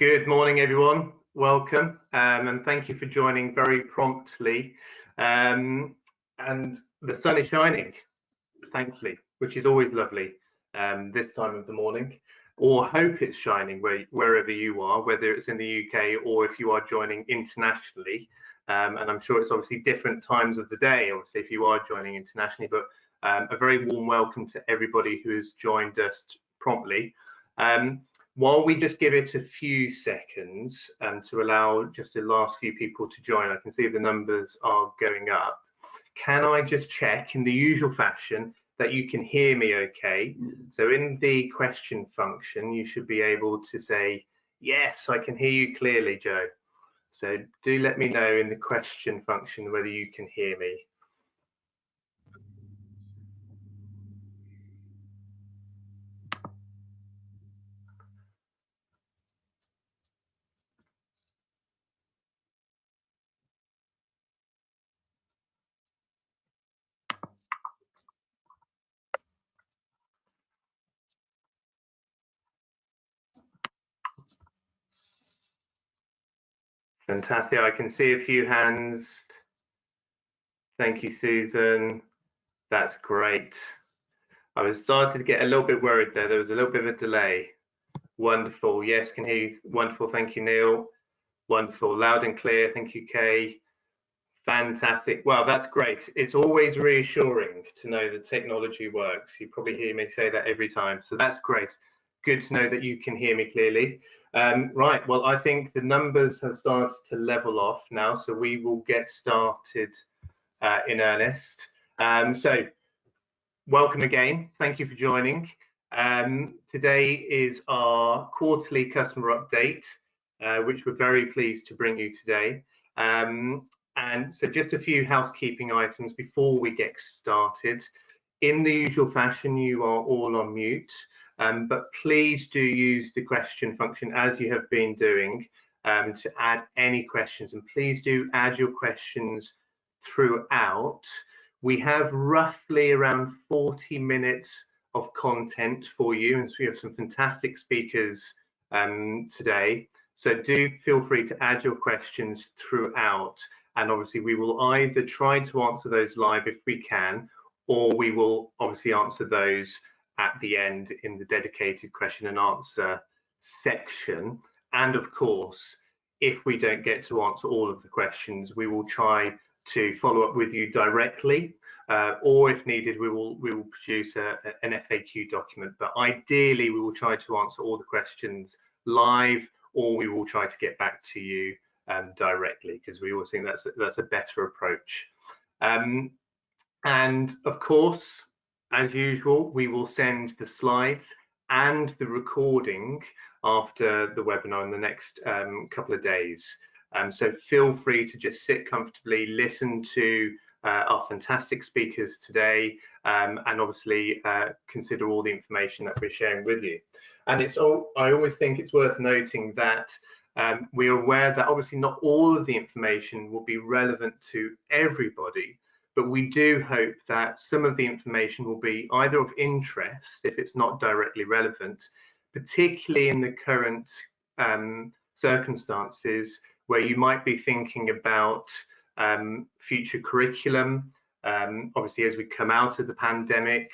Good morning, everyone. Welcome, and thank you for joining very promptly. And the sun is shining, thankfully, which is always lovely this time of the morning. Or hope it's shining wherever you are, whether it's in the UK or if you are joining internationally. And I'm sure it's obviously different times of the day, obviously, if you are joining internationally. But a very warm welcome to everybody who has joined us promptly. While we just give it a few seconds to allow just the last few people to join, I can see the numbers are going up. Can I just check in the usual fashion that you can hear me okay? So in the question function, you should be able to say, yes, I can hear you clearly, Joe. So do let me know in the question function whether you can hear me. Fantastic. I can see a few hands. Thank you, Susan. That's great. I was starting to get a little bit worried there. There was a little bit of a delay. Wonderful. Yes, can hear you. Wonderful. Thank you, Neil. Wonderful. Loud and clear. Thank you, Kay. Fantastic. Well, that's great. It's always reassuring to know that technology works. You probably hear me say that every time. So that's great. Good to know that you can hear me clearly. Right. Well, I think the numbers have started to level off now. So we will get started in earnest. So welcome again. Thank you for joining. Today is our quarterly customer update, which we're very pleased to bring you today. And so just a few housekeeping items before we get started. In the usual fashion, you are all on mute, but please do use the question function as you have been doing to add any questions, and please do add your questions throughout. We have roughly around 40 minutes of content for you, and so we have some fantastic speakers today. So do feel free to add your questions throughout, and obviously we will either try to answer those live if we can, or we will obviously answer those at the end in the dedicated question and answer section. And of course, if we don't get to answer all of the questions, we will try to follow up with you directly, or if needed, we will produce an FAQ document. But ideally, we will try to answer all the questions live, or we will try to get back to you directly, because we always think that's a better approach. And of course, as usual, we will send the slides and the recording after the webinar in the next couple of days. So feel free to just sit comfortably, listen to our fantastic speakers today, and obviously consider all the information that we're sharing with you. And I always think it's worth noting that we are aware that obviously not all of the information will be relevant to everybody, but we do hope that some of the information will be either of interest if it's not directly relevant, particularly in the current circumstances where you might be thinking about future curriculum. Obviously, as we come out of the pandemic,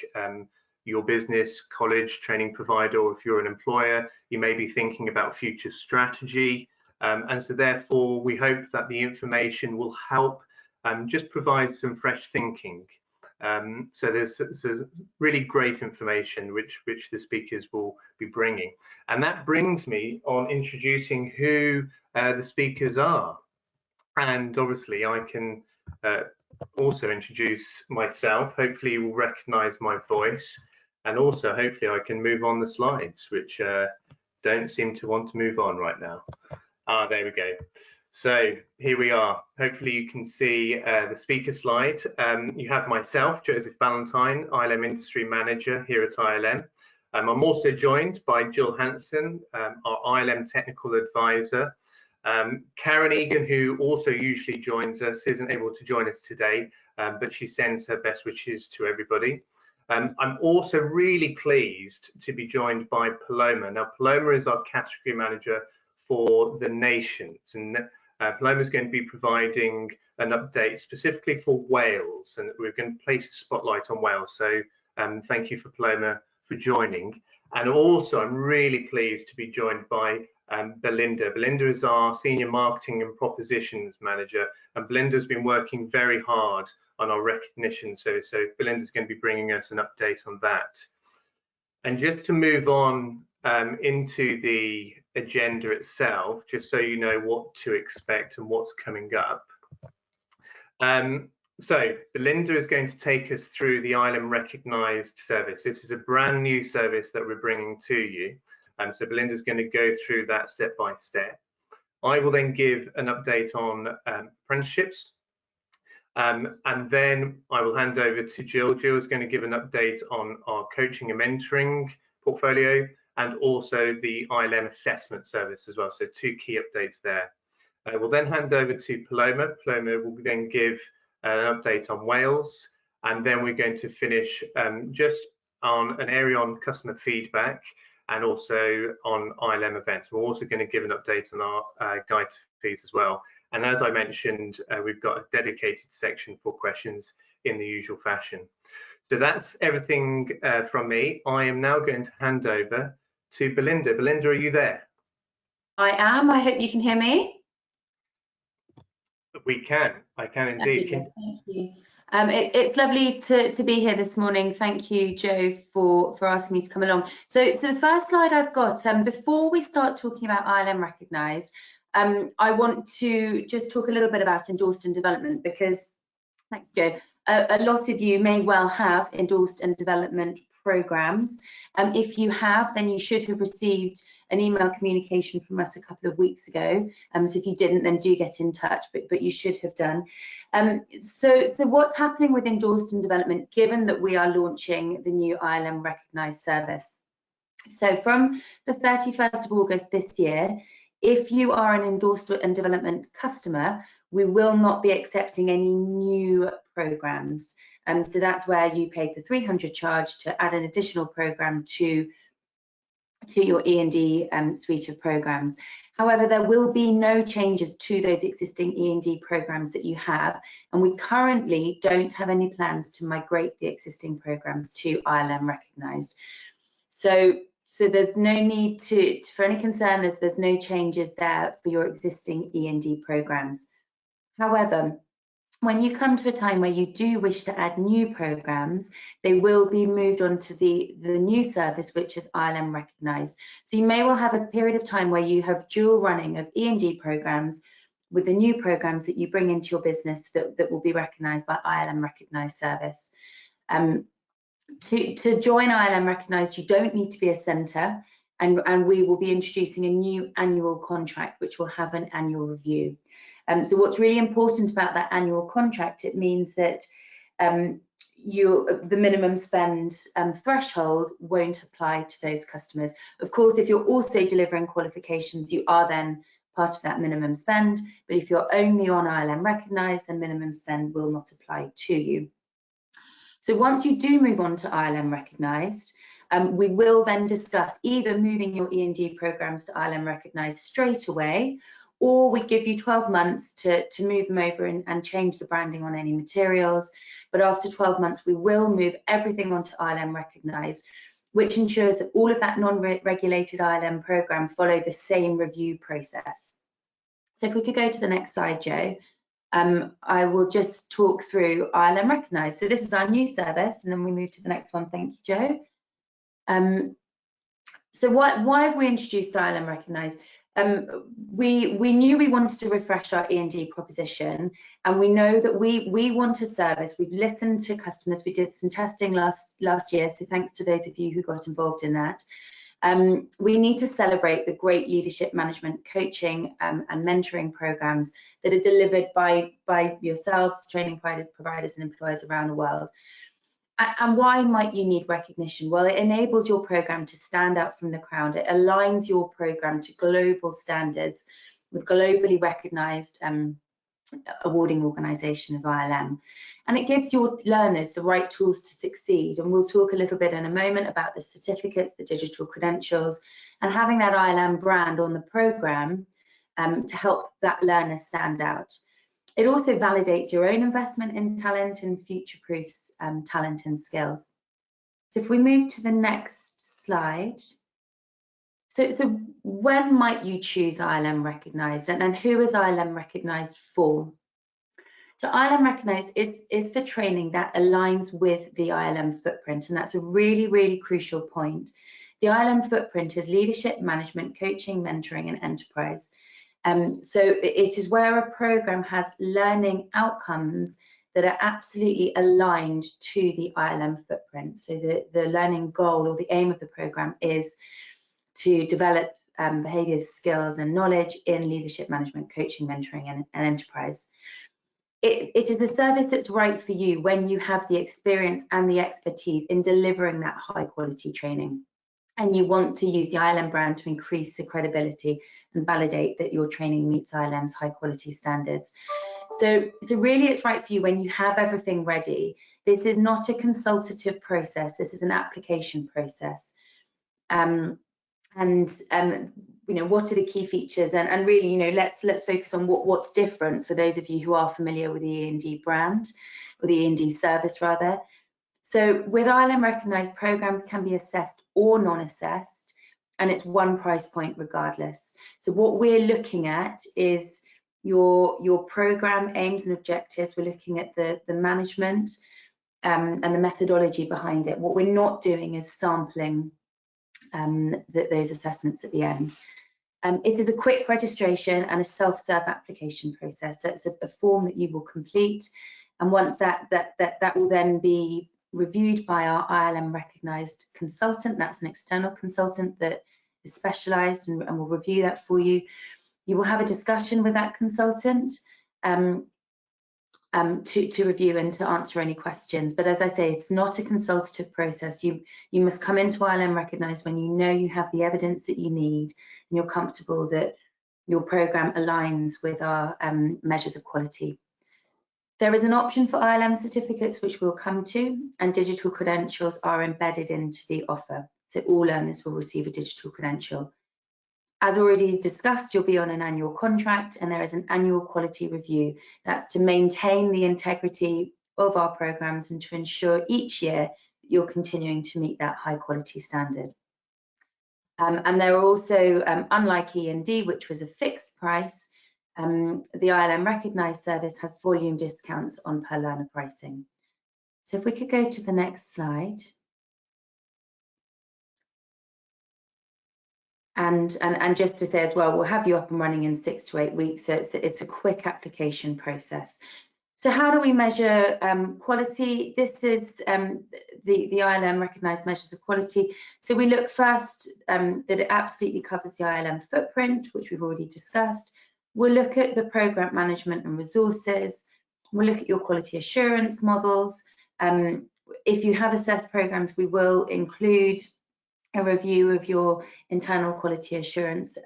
your business, college, training provider, or if you're an employer, you may be thinking about future strategy. And so therefore, we hope that the information will help just provide some fresh thinking. So there's really great information which the speakers will be bringing. And that brings me on introducing who the speakers are. And obviously I can also introduce myself. Hopefully you will recognize my voice, and also hopefully I can move on the slides, which don't seem to want to move on right now. There we go. So here we are. Hopefully you can see the speaker slide. You have myself, Joseph Valentine, ILM Industry Manager here at ILM. I'm also joined by Jill Hanson, our ILM Technical Advisor. Karen Egan, who also usually joins us, isn't able to join us today, but she sends her best wishes to everybody. I'm also really pleased to be joined by Paloma. Now, Paloma is our Category Manager for the nations. And Paloma is going to be providing an update specifically for Wales, and we're going to place a spotlight on Wales. So thank you for Paloma for joining. And also, I'm really pleased to be joined by Belinda. Belinda is our Senior Marketing and Propositions Manager, and Belinda's been working very hard on our recognition service. So Belinda's going to be bringing us an update on that. And just to move on into the agenda itself, just so you know what to expect and what's coming up. So Belinda is going to take us through the ILM Recognised service. This is a brand new service that we're bringing to you. So Belinda is going to go through that step by step. I will then give an update on apprenticeships. And then I will hand over to Jill. Jill is going to give an update on our coaching and mentoring portfolio, and also the ILM Assessment Service as well. So 2 key updates there. We'll then hand over to Paloma. Paloma will then give an update on Wales, and then we're going to finish just on an area on customer feedback and also on ILM events. We're also going to give an update on our guide to fees as well. And as I mentioned, we've got a dedicated section for questions in the usual fashion. So that's everything from me. I am now going to hand over to Belinda. Belinda, are you there? I am. I hope you can hear me. We can. I can indeed. Yes, thank you. It's lovely to be here this morning. Thank you, Joe, for asking me to come along. So the first slide I've got, before we start talking about ILM Recognised, I want to just talk a little bit about endorsed and development, because, thank you, Joe, a lot of you may well have endorsed and development programs. If you have, then you should have received an email communication from us a couple of weeks ago. So if you didn't, then do get in touch, but you should have done. So what's happening with endorsed and development, given that we are launching the new ILM Recognised service? So from the 31st of August this year, if you are an endorsed and development customer, we will not be accepting any new programs. So that's where you paid the 300 charge to add an additional program to your E&D suite of programs. However, there will be no changes to those existing E&D programs that you have, and we currently don't have any plans to migrate the existing programs to ILM Recognised. So there's no need for any concern. There's no changes there for your existing E&D programs. However, when you come to a time where you do wish to add new programs, they will be moved on to the new service, which is ILM Recognised. So you may well have a period of time where you have dual running of E&D programs with the new programs that you bring into your business that will be recognised by ILM Recognised service. To join ILM Recognised, you don't need to be a centre, and we will be introducing a new annual contract, which will have an annual review. So what's really important about that annual contract, it means that the minimum spend threshold won't apply to those customers. Of course, if you're also delivering qualifications, you are then part of that minimum spend, but if you're only on ILM Recognised, then minimum spend will not apply to you. So once you do move on to ILM Recognised, we will then discuss either moving your E&D programs to ILM Recognised straight away, or we give you 12 months to move them over and change the branding on any materials. But after 12 months, we will move everything onto ILM Recognised, which ensures that all of that non-regulated ILM program follow the same review process. So if we could go to the next slide, Joe. I will just talk through ILM Recognised. So this is our new service, and then we move to the next one. Thank you, Joe. So why have we introduced ILM Recognised? We knew we wanted to refresh our E&D proposition, and we know that we want a service. We've listened to customers. We did some testing last year, so thanks to those of you who got involved in that. We need to celebrate the great leadership management, coaching and mentoring programs that are delivered by yourselves, training providers and employers around the world. And why might you need recognition? Well, it enables your program to stand out from the crowd. It aligns your program to global standards with globally recognized awarding organisation of ILM. And it gives your learners the right tools to succeed. And we'll talk a little bit in a moment about the certificates, the digital credentials, and having that ILM brand on the programme to help that learner stand out. It also validates your own investment in talent and future-proofs talent and skills. So if we move to the next slide. So when might you choose ILM Recognised, and who is ILM Recognised for? So ILM Recognised is for training that aligns with the ILM footprint, and that's a really, really crucial point. The ILM footprint is leadership, management, coaching, mentoring, and enterprise. So it is where a programme has learning outcomes that are absolutely aligned to the ILM footprint. So the learning goal or the aim of the programme is to develop behaviours, skills and knowledge in leadership, management, coaching, mentoring and enterprise. It is a service that's right for you when you have the experience and the expertise in delivering that high quality training, and you want to use the ILM brand to increase the credibility and validate that your training meets ILM's high quality standards. So really it's right for you when you have everything ready. This is not a consultative process, this is an application process. You know, what are the key features, and really, you know, let's focus on what's different for those of you who are familiar with the E&D brand, or the E&D service rather. So with ILM Recognised, programs can be assessed or non-assessed, and it's one price point regardless. So what we're looking at is your program aims and objectives. We're looking at the management and the methodology behind it. What we're not doing is sampling those assessments at the end. It is a quick registration and a self-serve application process. So it's a form that you will complete, and once that will then be reviewed by our ILM Recognised consultant. That's an external consultant that is specialised and will review that for you. You will have a discussion with that consultant to review and to answer any questions. But as I say, it's not a consultative process. You must come into ILM Recognised when you know you have the evidence that you need and you're comfortable that your programme aligns with our measures of quality. There is an option for ILM certificates, which we'll come to, and digital credentials are embedded into the offer. So all learners will receive a digital credential. As already discussed, you'll be on an annual contract, and there is an annual quality review. That's to maintain the integrity of our programmes and to ensure each year that you're continuing to meet that high quality standard. And there are also, unlike E&D, which was a fixed price, the ILM Recognised service has volume discounts on per learner pricing. So if we could go to the next slide. And just to say as well, we'll have you up and running in 6 to 8 weeks. So it's a quick application process. So how do we measure quality? This is the ILM Recognised measures of quality. So we look first that it absolutely covers the ILM footprint, which we've already discussed. We'll look at the programme management and resources. We'll look at your quality assurance models. If you have assessed programmes, we will include a review of your internal quality assurance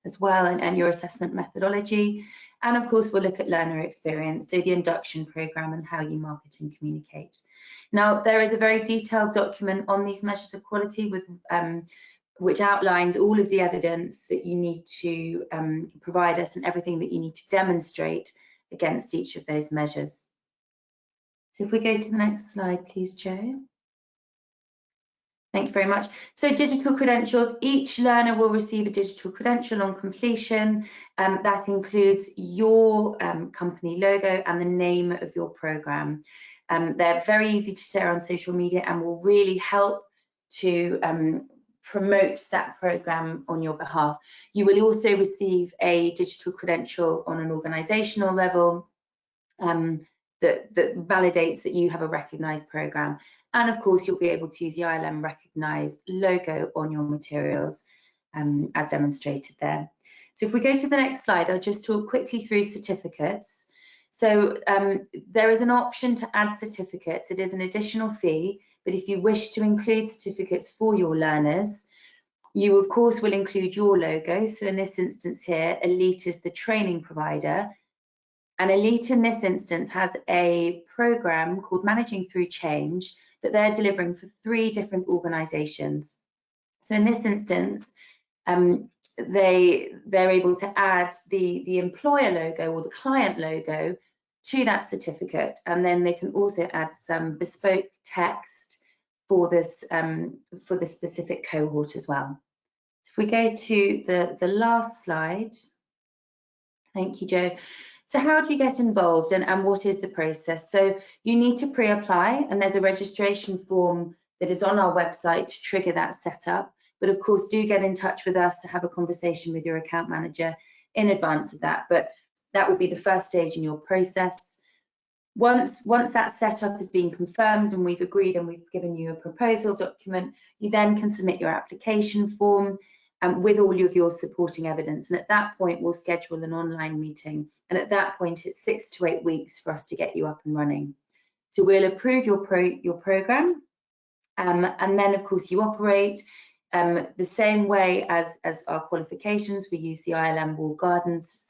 as well, and your assessment methodology. And of course, we'll look at learner experience, so the induction programme and how you market and communicate. Now, there is a very detailed document on these measures of quality with which outlines all of the evidence that you need to provide us and everything that you need to demonstrate against each of those measures. So if we go to the next slide, please, Joe. Thank you very much. So digital credentials, each learner will receive a digital credential on completion. That includes your company logo and the name of your programme. They're very easy to share on social media and will really help to promote that programme on your behalf. You will also receive a digital credential on an organisational level that validates that you have a recognised programme. And of course, you'll be able to use the ILM Recognised logo on your materials as demonstrated there. So if we go to the next slide, I'll just talk quickly through certificates. So there is an option to add certificates. It is an additional fee, but if you wish to include certificates for your learners, you of course will include your logo. So in this instance here, Elite is the training provider. And Elite in this instance has a program called Managing Through Change that they're delivering for 3 different organisations. So in this instance, they're able to add the employer logo or the client logo to that certificate, and then they can also add some bespoke text for this for the specific cohort as well. So if we go to the last slide. Thank you, Joe. So how do you get involved, and what is the process? So you need to pre-apply, and there's a registration form that is on our website to trigger that setup. But of course, do get in touch with us to have a conversation with your account manager in advance of that. But that will be the first stage in your process. Once that setup has been confirmed and we've agreed and we've given you a proposal document, you then can submit your application form with all of your supporting evidence. And at that point, we'll schedule an online meeting. And at that point, it's 6 to 8 weeks for us to get you up and running. So we'll approve your program. And then, of course, you operate the same way as our qualifications. We use the ILM Walled Gardens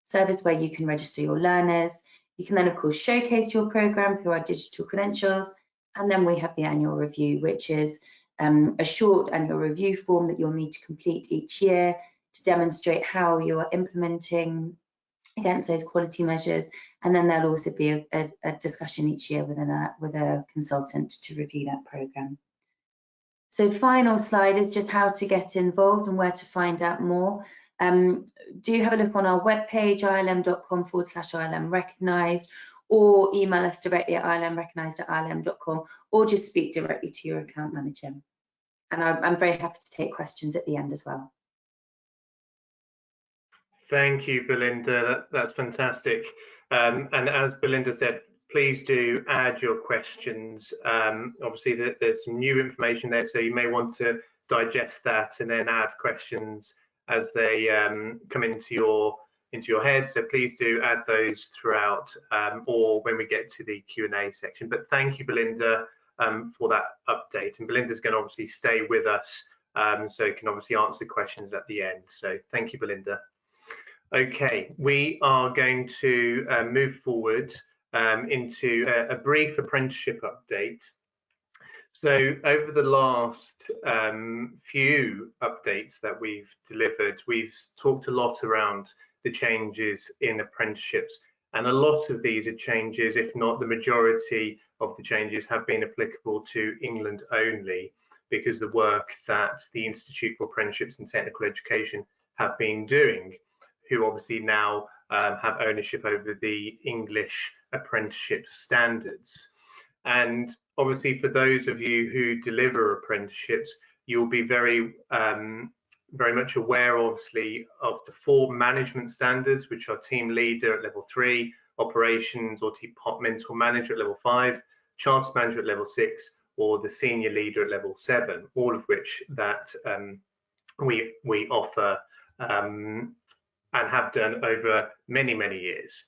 service where you can register your learners. You can then, of course, showcase your program through our digital credentials. And then we have the annual review, which is a short annual review form that you'll need to complete each year to demonstrate how you're implementing against those quality measures. And then there'll also be a discussion each year with a consultant to review that program. So final slide is just how to get involved and where to find out more. Do have a look on our webpage, ilm.com/ILM recognised, or email us directly at ilmrecognised@ilm.com, or just speak directly to your account manager. And I'm very happy to take questions at the end as well. Thank you, Belinda. That's fantastic. And as Belinda said, please do add your questions. Obviously, there's some new information there, so you may want to digest that and then add questions as they come into your head. So please do add those throughout, or when we get to the Q&A section. But thank you, Belinda, for that update. And Belinda's going to obviously stay with us, so can obviously answer questions at the end. So thank you, Belinda. Okay, we are going to move forward into a brief apprenticeship update. So over the last few updates that we've delivered, we've talked a lot around the changes in apprenticeships, and a lot of these are changes, if not the majority of the changes, have been applicable to England only, because the work that the Institute for Apprenticeships and Technical Education have been doing, who obviously now have ownership over the English apprenticeship standards. And obviously, for those of you who deliver apprenticeships, you'll be very much aware, obviously, of the 4 management standards, which are team leader at level 3, operations or departmental manager at level 5, chartered manager at level 6, or the senior leader at level 7, all of which that we offer and have done over many, many years.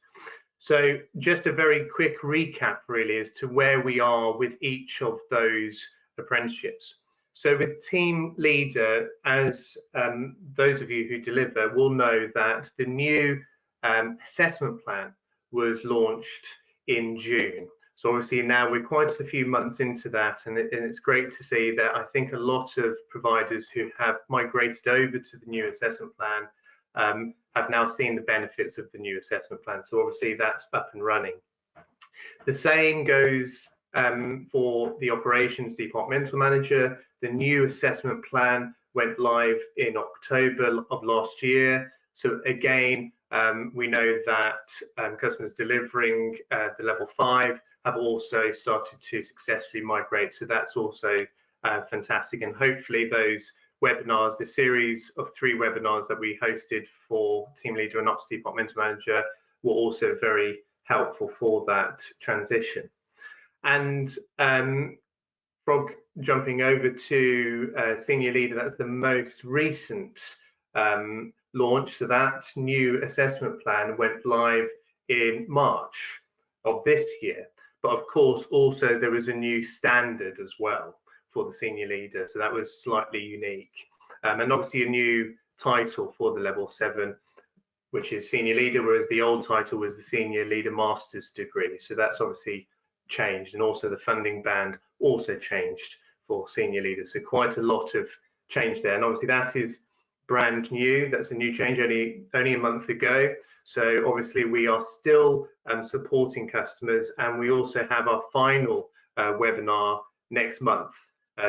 So just a very quick recap really as to where we are with each of those apprenticeships. So with team leader, as those of you who deliver will know that the new assessment plan was launched in June. So obviously now we're quite a few months into that, and it's great to see that I think a lot of providers who have migrated over to the new assessment plan have now seen the benefits of the new assessment plan. So obviously that's up and running. The same goes for the operations departmental manager. The new assessment plan went live in October of last year. So again, we know that customers delivering the level 5 have also started to successfully migrate. So that's also fantastic. And hopefully those webinars, the series of 3 webinars that we hosted for team leader and ops departmental manager, were also very helpful for that transition. And Frog, jumping over to senior leader, that's the most recent launch. So that new assessment plan went live in March of this year. But of course, also there was a new standard as well for the senior leader, so that was slightly unique, and obviously a new title for the level 7 which is senior leader, whereas the old title was the senior leader master's degree. So that's obviously changed, and also the funding band also changed for senior leaders. So quite a lot of change there, and obviously that is brand new. That's a new change, only a month ago. So obviously we are still supporting customers, and we also have our final webinar next month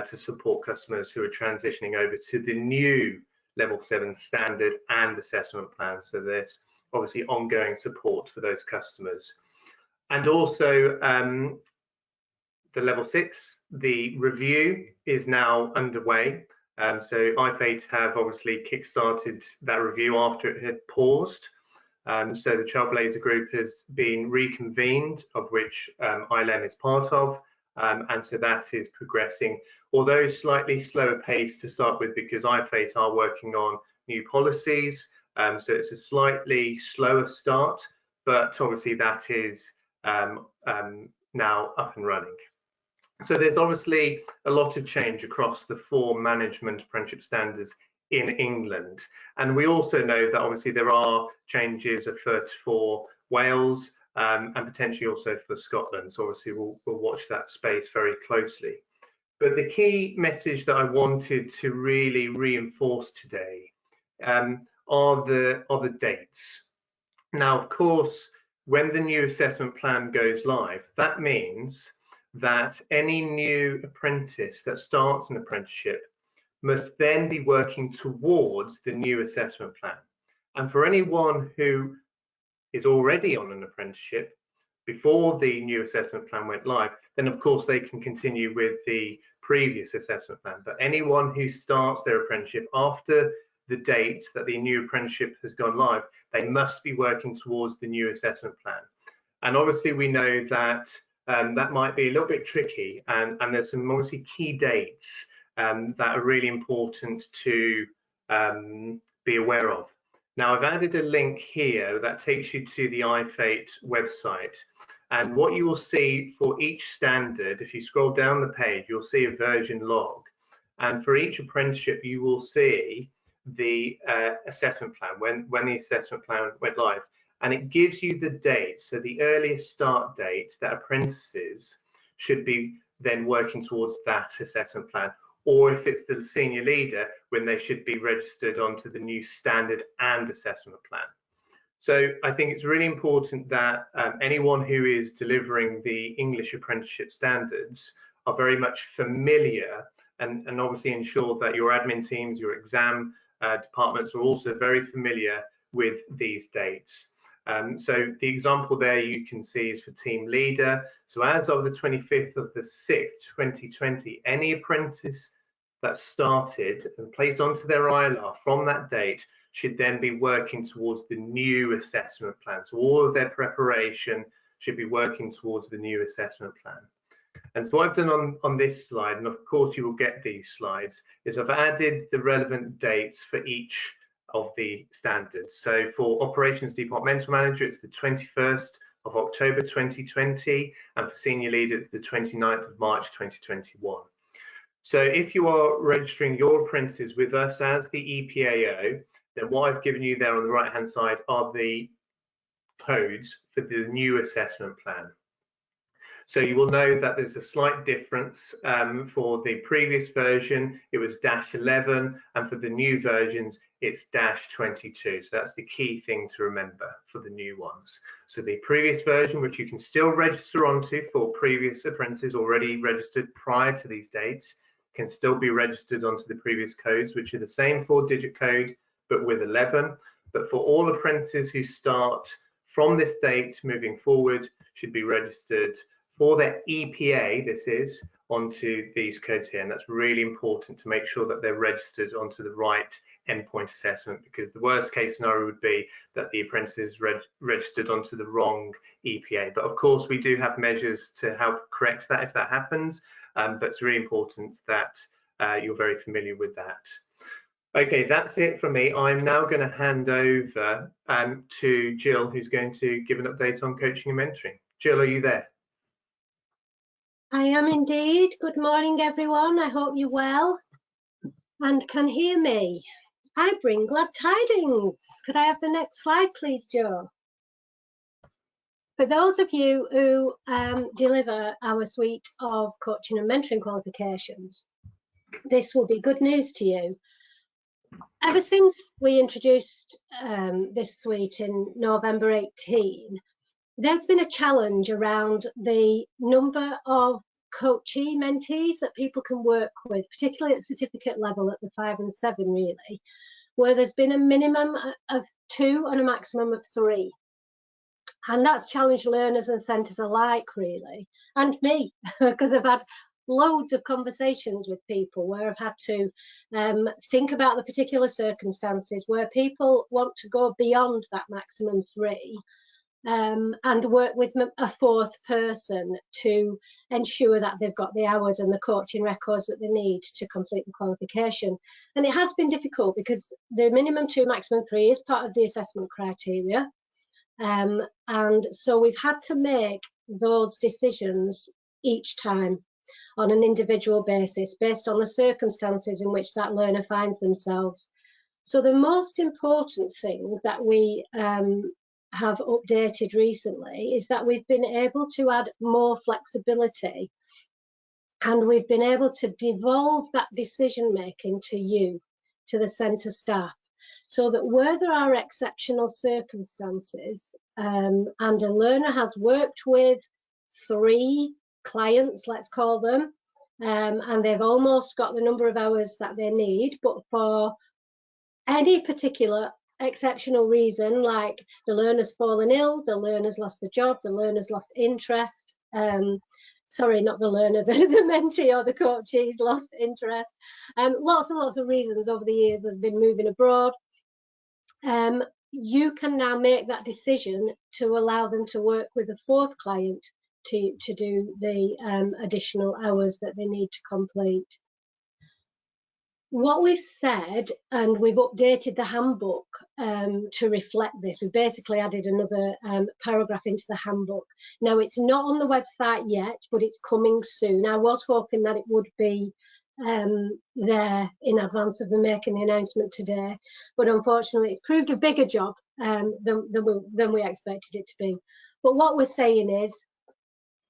to support customers who are transitioning over to the new level 7 standard and assessment plan. So there's obviously ongoing support for those customers. And also the level 6, the review is now underway. So IFATE have obviously kick-started that review after it had paused. So the Trailblazer Group has been reconvened, of which ILM is part of, and so that is progressing, although slightly slower pace to start with, because IFATE are working on new policies. So it's a slightly slower start, but obviously that is now up and running. So there's obviously a lot of change across the 4 management apprenticeship standards in England. And we also know that obviously there are changes afoot for Wales and potentially also for Scotland. So obviously we'll watch that space very closely. But the key message that I wanted to really reinforce today are the dates. Now, of course, when the new assessment plan goes live, that means that any new apprentice that starts an apprenticeship must then be working towards the new assessment plan. And for anyone who is already on an apprenticeship before the new assessment plan went live, then of course they can continue with the previous assessment plan. But anyone who starts their apprenticeship after the date that the new apprenticeship has gone live, they must be working towards the new assessment plan. And obviously we know that that might be a little bit tricky, and there's some obviously key dates that are really important to be aware of. Now, I've added a link here that takes you to the IFATE website, and what you will see for each standard, if you scroll down the page, you'll see a version log, and for each apprenticeship you will see the assessment plan, when the assessment plan went live. And it gives you the date, so the earliest start date that apprentices should be then working towards that assessment plan, or if it's the senior leader, when they should be registered onto the new standard and assessment plan. So I think it's really important that anyone who is delivering the English apprenticeship standards are very much familiar, and obviously ensure that your admin teams, your exam departments are also very familiar with these dates. So the example there you can see is for team leader. So as of the 25th of the 6th, 2020, any apprentice that started and placed onto their ILR from that date should then be working towards the new assessment plan. So all of their preparation should be working towards the new assessment plan. And so what I've done on this slide, and of course you will get these slides, is I've added the relevant dates for each of the standards. So for Operations Departmental Manager, it's the 21st of October 2020, and for Senior Leader, it's the 29th of March 2021. So if you are registering your apprentices with us as the EPAO, then what I've given you there on the right-hand side are the codes for the new assessment plan. So you will know that there's a slight difference. For the previous version, it was -11, and for the new versions, it's -22. So that's the key thing to remember for the new ones. So the previous version, which you can still register onto for previous apprentices already registered prior to these dates, can still be registered onto the previous codes, which are the same 4-digit code, but with 11. But for all apprentices who start from this date moving forward, should be registered for their EPA, this is, onto these codes here. And that's really important to make sure that they're registered onto the right endpoint assessment, because the worst case scenario would be that the apprentice is registered onto the wrong EPA. But of course, we do have measures to help correct that if that happens. But it's really important that you're very familiar with that. Okay, that's it from me. I'm now going to hand over to Jill, who's going to give an update on coaching and mentoring. Jill, are you there? I am indeed. Good morning, everyone. I hope you're well and can hear me. I bring glad tidings. Could I have the next slide, please, Jo? For those of you who deliver our suite of coaching and mentoring qualifications, this will be good news to you. Ever since we introduced this suite in November 18, there's been a challenge around the number of coachee mentees that people can work with, particularly at certificate level at the 5 and 7 really, where there's been a minimum of 2 and a maximum of 3. And that's challenged learners and centres alike really, and me, because I've had loads of conversations with people where I've had to think about the particular circumstances where people want to go beyond that maximum 3 and work with a 4th person to ensure that they've got the hours and the coaching records that they need to complete the qualification. And it has been difficult because the minimum 2, maximum 3 is part of the assessment criteria. And so we've had to make those decisions each time on an individual basis based on the circumstances in which that learner finds themselves. So the most important thing that we have updated recently is that we've been able to add more flexibility, and we've been able to devolve that decision making to you, to the centre staff, so that where there are exceptional circumstances and a learner has worked with 3 clients, let's call them, and they've almost got the number of hours that they need, but for any particular exceptional reason, like the learner's fallen ill, the learner's lost the job, the learner's lost interest, sorry, not the learner, the mentee or the coachee's lost interest, lots and lots of reasons over the years they've been moving abroad, you can now make that decision to allow them to work with a 4th client to do the additional hours that they need to complete. What we've said, and we've updated the handbook to reflect this, we've basically added another paragraph into the handbook. Now, it's not on the website yet, but it's coming soon. I was hoping that it would be there in advance of them making the announcement today, but unfortunately it's proved a bigger job than we expected it to be. But what we're saying is,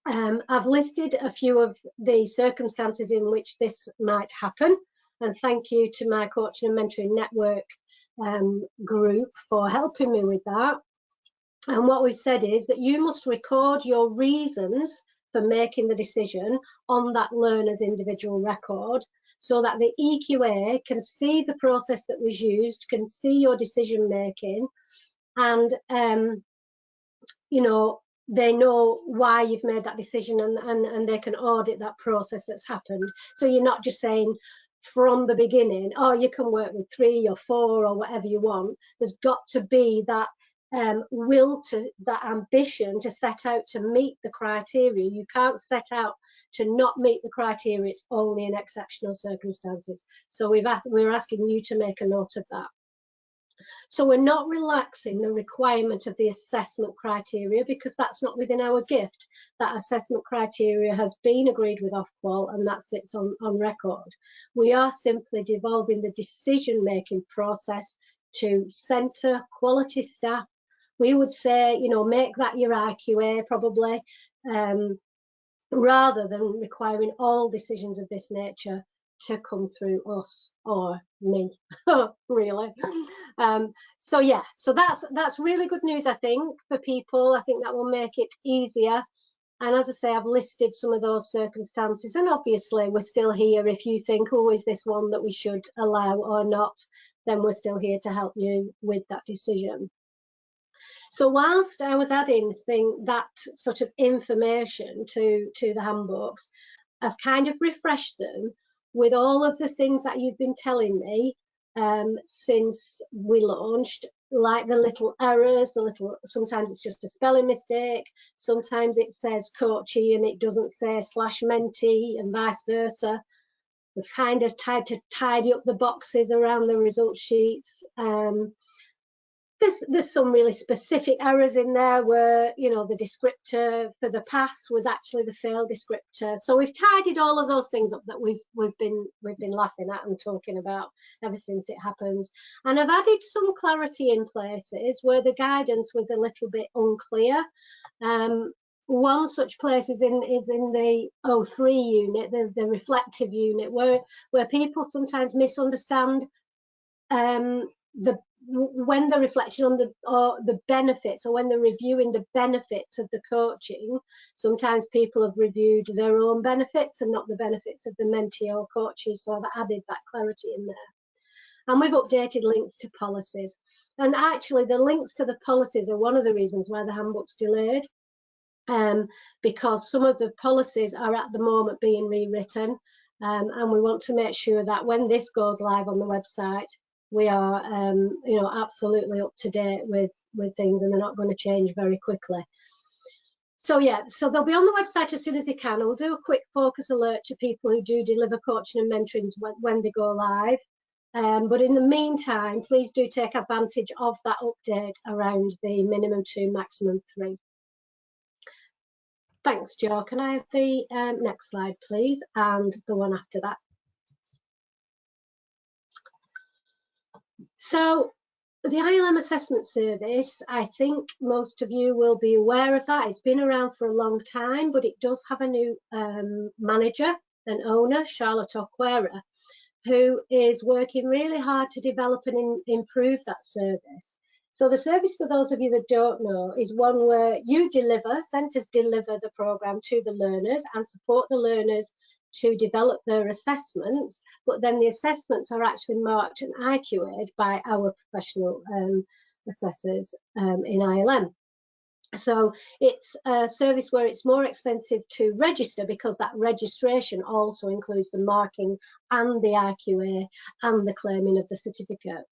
I've listed a few of the circumstances in which this might happen, and thank you to my coaching and mentoring network group for helping me with that. And what we've said is that you must record your reasons for making the decision on that learner's individual record, so that the EQA can see the process that was used, can see your decision making, and you know, they know why you've made that decision, and they can audit that process that's happened. So you're not just saying from the beginning, oh, you can work with 3 or 4 or whatever you want. There's got to be that will, to that ambition to set out to meet the criteria. You can't set out to not meet the criteria. It's only in exceptional circumstances. So we're asking you to make a note of that. So we're not relaxing the requirement of the assessment criteria, because that's not within our gift. That assessment criteria has been agreed with Ofqual, and that sits on record. We are simply devolving the decision-making process to centre quality staff. We would say, you know, make that your IQA probably, rather than requiring all decisions of this nature to come through us or me, really. So yeah, so that's really good news, I think, for people. I think that will make it easier. And as I say, I've listed some of those circumstances, and obviously we're still here. If you think, oh, is this one that we should allow or not, then we're still here to help you with that decision. So whilst I was adding that sort of information to the handbooks, I've kind of refreshed them with all of the things that you've been telling me since we launched, like the little errors, sometimes it's just a spelling mistake, sometimes it says coachee and it doesn't say /mentee, and vice versa. We've kind of tried to tidy up the boxes around the result sheets. There's some really specific errors in there where, you know, the descriptor for the pass was actually the fail descriptor. So we've tidied all of those things up that we've been laughing at and talking about ever since it happens. And I've added some clarity in places where the guidance was a little bit unclear. One such place is in the 03 unit, the reflective unit, where people sometimes misunderstand when they're reflecting on the benefits, or when they're reviewing the benefits of the coaching. Sometimes people have reviewed their own benefits and not the benefits of the mentee or coaches, so I've added that clarity in there. And we've updated links to policies. And actually the links to the policies are one of the reasons why the handbook's delayed, because some of the policies are at the moment being rewritten, and we want to make sure that when this goes live on the website, we are you know, absolutely up to date with things, and they're not going to change very quickly. So yeah, so they'll be on the website as soon as they can. We'll do a quick focus alert to people who do deliver coaching and mentoring when they go live. But in the meantime, please do take advantage of that update around the minimum 2, maximum 3. Thanks, Jo. Can I have the next slide, please, and the one after that? So the ILM Assessment Service, I think most of you will be aware of that. It's been around for a long time, but it does have a new manager and owner, Charlotte O'Quara, who is working really hard to develop and improve that service. So the service, for those of you that don't know, is one where you centres deliver the programme to the learners and support the learners to develop their assessments, but then the assessments are actually marked and IQA'd by our professional assessors in ILM. So it's a service where it's more expensive to register, because that registration also includes the marking and the IQA and the claiming of the certificate.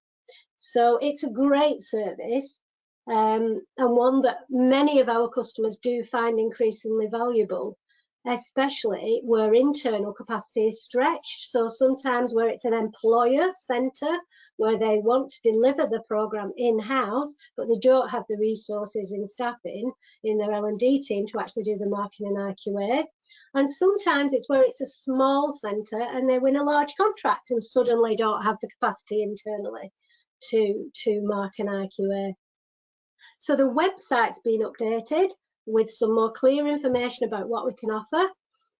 So it's a great service, and one that many of our customers do find increasingly valuable, especially where internal capacity is stretched. So sometimes where it's an employer centre where they want to deliver the programme in-house, but they don't have the resources in staffing in their L&D team to actually do the marking and IQA. And sometimes it's where it's a small centre and they win a large contract and suddenly don't have the capacity internally to mark an IQA. So the website's been updated with some more clear information about what we can offer,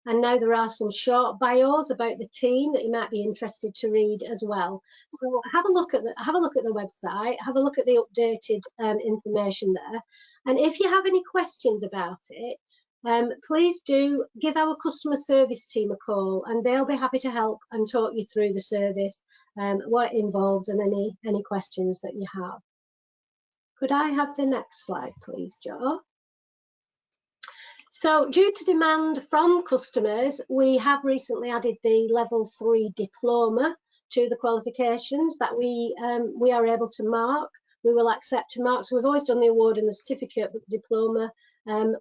and now there are some short bios about the team that you might be interested to read as well. So have a look at the website, have a look at the updated information there, and if you have any questions about it, please do give our customer service team a call, and they'll be happy to help and talk you through the service, what it involves, and any questions that you have. Could I have the next slide, please, Jo? So due to demand from customers, we have recently added the level 3 diploma to the qualifications that we are able to mark. We will accept to mark. So we've always done the award and the certificate, but the diploma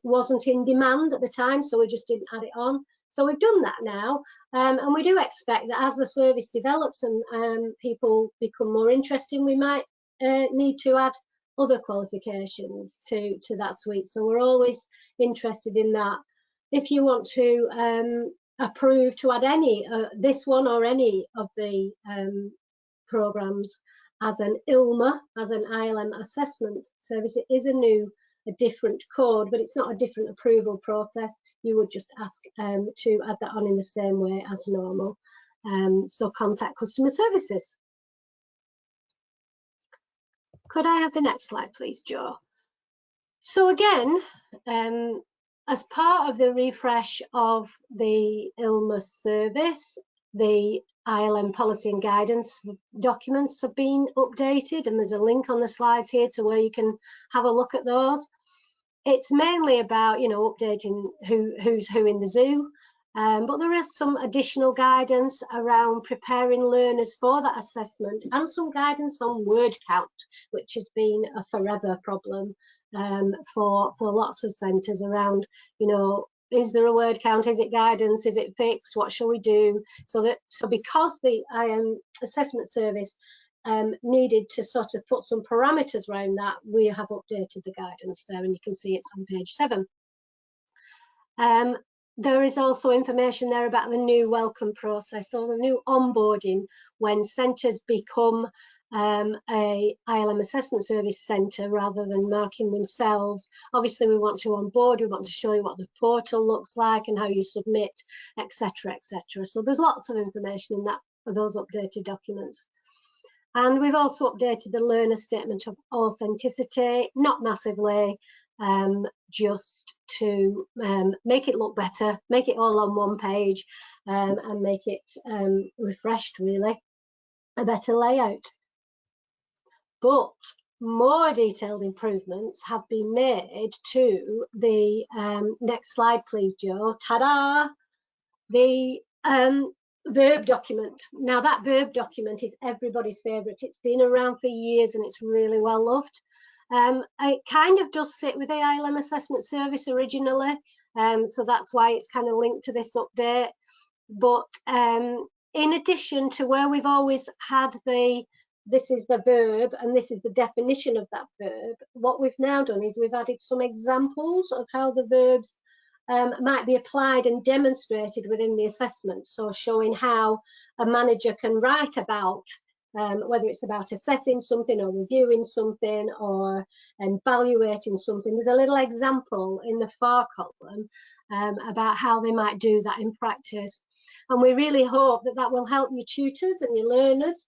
wasn't in demand at the time, so we just didn't add it on. So we've done that now, and we do expect that as the service develops and people become more interested, we might need to add other qualifications to that suite. So we're always interested in that. If you want to approve to add any this one or any of the programs as an ILMA, as an ILM assessment service, it is a different code, but it's not a different approval process. You would just ask to add that on in the same way as normal. So contact customer services. Could I have the next slide, please, Jo? So again, as part of the refresh of the ILM service, the ILM policy and guidance documents have been updated, and there's a link on the slides here to where you can have a look at those. It's mainly about, you know, updating who's who in the zoo, but there is some additional guidance around preparing learners for that assessment, and some guidance on word count, which has been a forever problem for lots of centres around, you know, is there a word count? Is it guidance? Is it fixed? What shall we do? So because the assessment service needed to sort of put some parameters around that, we have updated the guidance there, and you can see it's on page 7. There is also information there about the new welcome process. There's a new onboarding when centres become a ILM Assessment Service centre rather than marking themselves. Obviously, we want to onboard, we want to show you what the portal looks like and how you submit, etc., etc. So there's lots of information in that for those updated documents. And we've also updated the learner statement of authenticity, not massively, just to make it look better, make it all on one page, and make it refreshed, really, a better layout. But more detailed improvements have been made to the next slide, please, Joe. Ta-da! The verb document. Now, that verb document is everybody's favourite. It's been around for years and it's really well loved. It kind of does sit with the ILM Assessment Service originally, so that's why it's kind of linked to this update. But in addition to where we've always had this is the verb and this is the definition of that verb, what we've now done is we've added some examples of how the verbs might be applied and demonstrated within the assessment. So showing how a manager can write about whether it's about assessing something or reviewing something or evaluating something. There's a little example in the far column about how they might do that in practice. And we really hope that that will help your tutors and your learners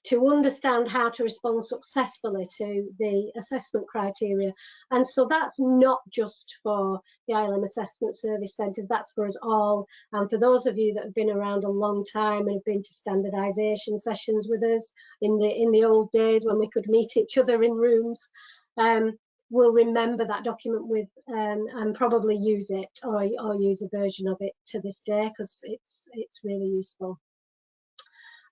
to understand how to respond successfully to the assessment criteria. And so that's not just for the ILM Assessment Service centres, that's for us all. And for those of you that have been around a long time and have been to standardisation sessions with us in the old days when we could meet each other in rooms, will remember that document with and probably use it or use a version of it to this day, because it's really useful.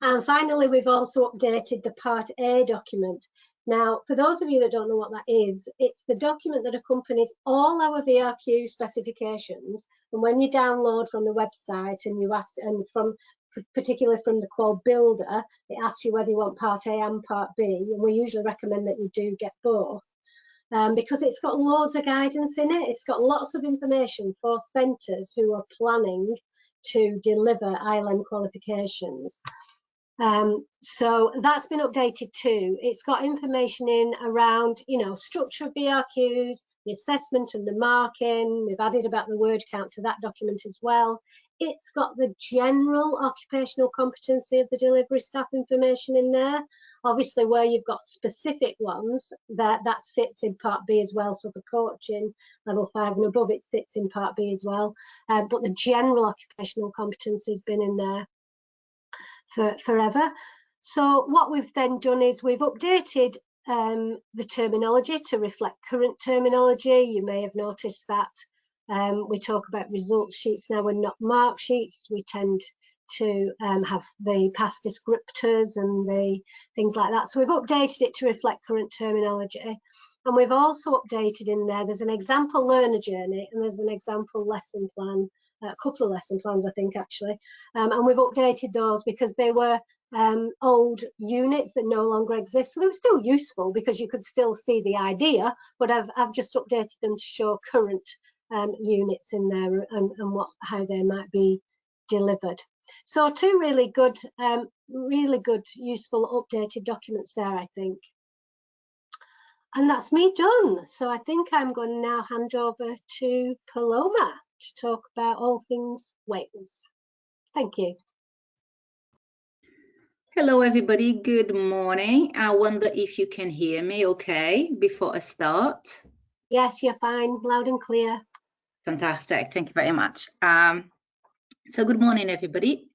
And finally, we've also updated the Part A document. Now, for those of you that don't know what that is, it's the document that accompanies all our VRQ specifications. And when you download from the website and you ask, and particularly from the Qual Builder, it asks you whether you want Part A and Part B. And we usually recommend that you do get both. Because it's got loads of guidance in it. It's got lots of information for centres who are planning to deliver ILM qualifications. So that's been updated too. It's got information in around, structure of BRQs, the assessment and the marking. We've added about the word count to that document as well. It's got the general occupational competency of the delivery staff information in there. Obviously, where you've got specific ones, that sits in Part B as well. So for coaching, level 5 and above, it sits in Part B as well. But the general occupational competency has been in there forever. So what we've then done is we've updated the terminology to reflect current terminology. You may have noticed that we talk about results sheets now and not mark sheets. We tend to have the past descriptors and the things like that. So we've updated it to reflect current terminology. And we've also updated in there's an example learner journey and there's an example lesson plan, a couple of lesson plans, I think, actually. And we've updated those because they were old units that no longer exist. So they were still useful because you could still see the idea, but I've just updated them to show current units in there and how they might be delivered. So two really good, useful updated documents there, I think. And that's me done. So I think I'm going to now hand over to Paloma to talk about all things Wales. Thank you. Hello everybody, good morning. I wonder if you can hear me okay before I start. Yes, you're fine, loud and clear. Fantastic, thank you very much. So good morning everybody.